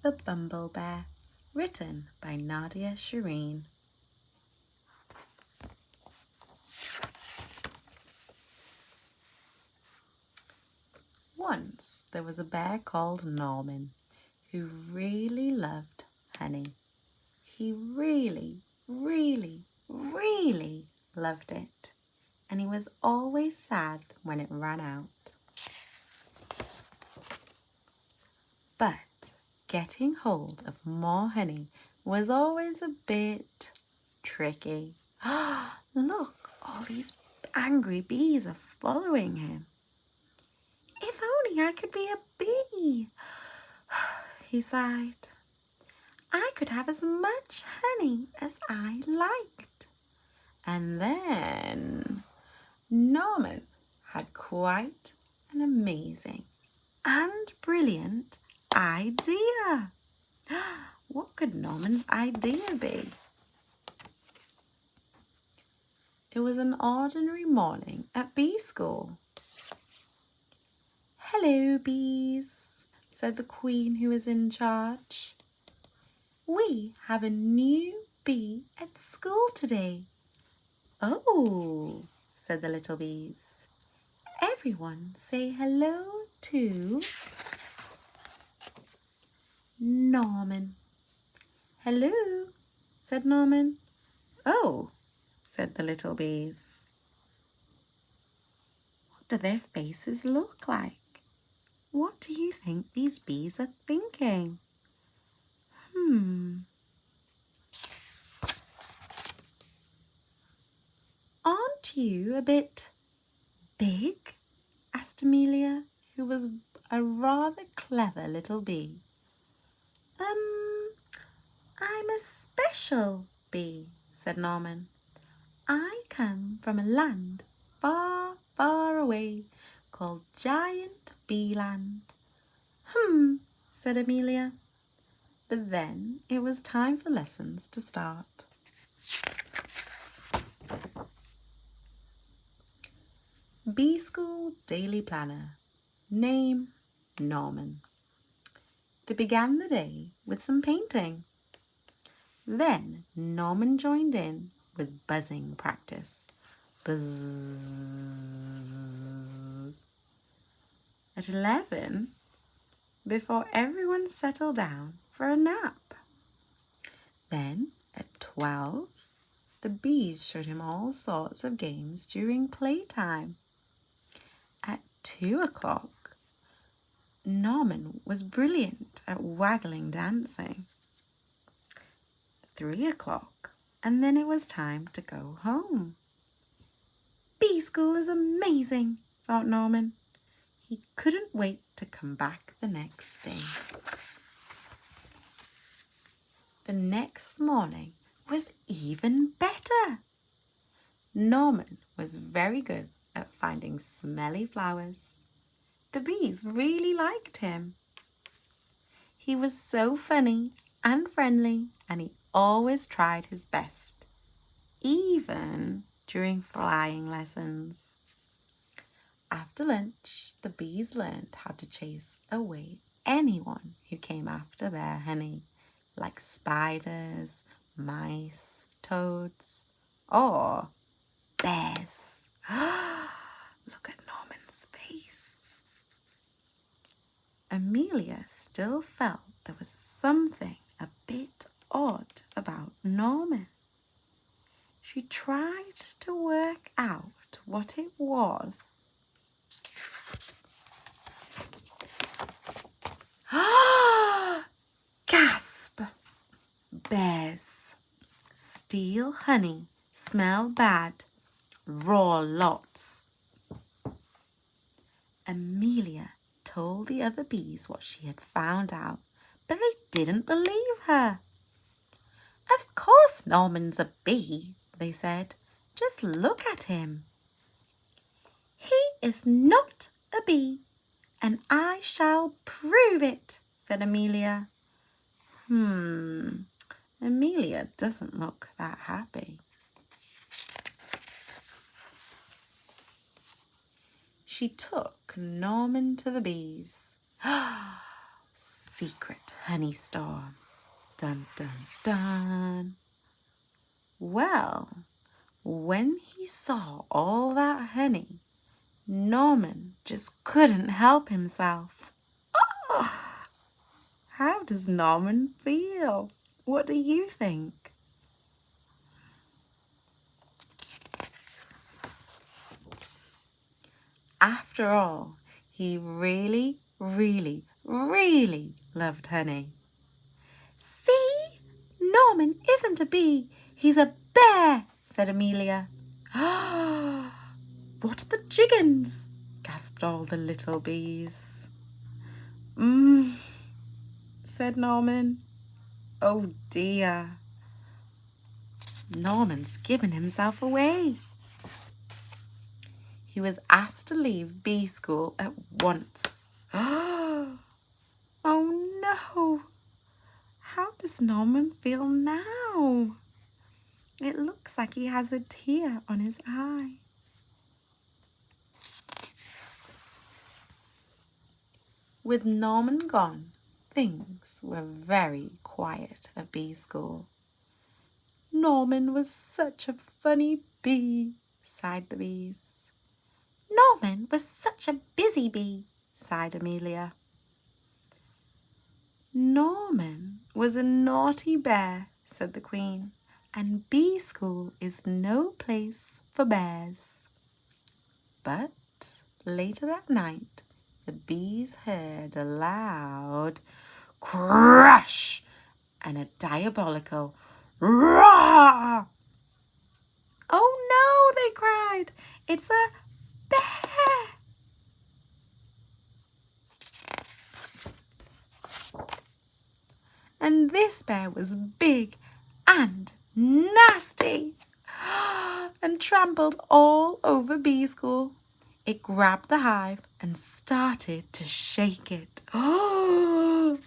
The BumbleBear, written by Nadia, Shireen. Once there was a bear called Norman who really loved honey. He really, really, really loved it, and he was always sad when it ran out. But getting hold of more honey was always a bit tricky. Look, all these angry bees are following him. If only I could be a bee, he sighed. I could have as much honey as I liked. And then Norman had quite an amazing and brilliant idea. What could Norman's idea be? It was an ordinary morning at bee school. "Hello, bees," said the queen who was in charge. "We have a new bee at school today." "Oh," said the little bees. "Everyone say hello to Norman." "Hello," said Norman. "Oh," said the little bees. What do their faces look like? What do you think these bees are thinking? "Aren't you a bit big?" asked Amelia, who was a rather clever little bee. I'm a special bee," said Norman. "I come from a land far, far away called Giant Bee Land." Said Amelia. But then it was time for lessons to start. Bee School Daily Planner. Name, Norman. They began the day with some painting. Then Norman joined in with buzzing practice. Buzz. At 11, before everyone settled down for a nap. Then at 12, the bees showed him all sorts of games during playtime. At 2 o'clock, Norman was brilliant at waggling dancing. 3 o'clock, and then it was time to go home. Bee school is amazing, thought Norman. He couldn't wait to come back the next day. The next morning was even better. Norman was very good at finding smelly flowers. The bees really liked him. He was so funny and friendly, and he always tried his best, even during flying lessons. After lunch, the bees learned how to chase away anyone who came after their honey, like spiders, mice, toads, or bears. Look at Norman's face. Amelia still felt there was something a bit odd about Norman. She tried to work out what it was. Gasp! Bears. Steal honey, smell bad, roar lots. Amelia told the other bees what she had found out, but they didn't believe her. "Of course Norman's a bee," they said. "Just look at him." "He is not a bee, and I shall prove it," said Amelia. Amelia doesn't look that happy. She took Norman to the bees. secret honey store. Dun, dun, dun. Well, when he saw all that honey, Norman just couldn't help himself. Oh, how does Norman feel? What do you think? After all, he really, really, really loved honey. See? Norman isn't a bee. He's a bear, said Amelia. What are the chickens? Gasped all the little bees. Said Norman. Oh dear. Norman's given himself away. He was asked to leave bee school at once. Oh no. How does Norman feel now? It looks like he has a tear on his eye. With Norman gone, things were very quiet at bee school. Norman was such a funny bee, sighed the bees. Norman was such a busy bee, sighed Amelia. Norman was a naughty bear, said the Queen, and bee school is no place for bears. But later that night, the bees heard a loud crash and a diabolical roar. Oh no, they cried, it's a bear. And this bear was big and nasty and trampled all over bee school. It grabbed the hive and started to shake it. Oh!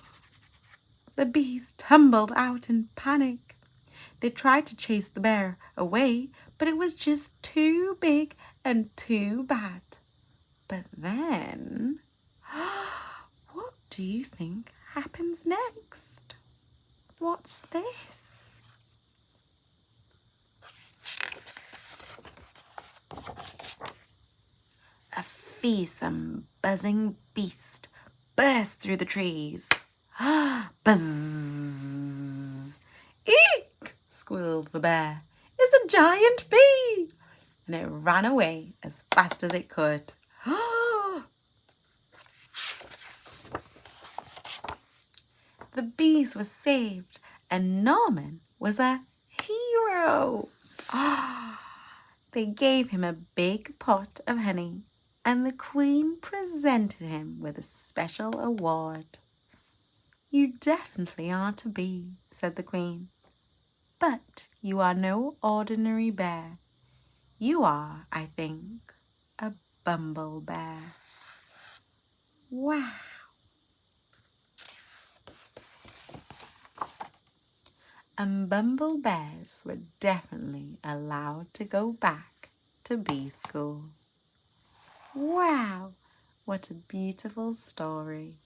The bees tumbled out in panic. They tried to chase the bear away, but it was just too big and too bad. But then, what do you think happens next? What's this? A fearsome, buzzing beast burst through the trees. Buzz! Eek! Squealed the bear. It's a giant bee! And it ran away as fast as it could. The bees were saved, and Norman was a hero. They gave him a big pot of honey, and the Queen presented him with a special award. You definitely aren't a bee, said the Queen, but you are no ordinary bear. You are, I think, a BumbleBear. Wow. And BumbleBears were definitely allowed to go back to bee school. Wow, what a beautiful story.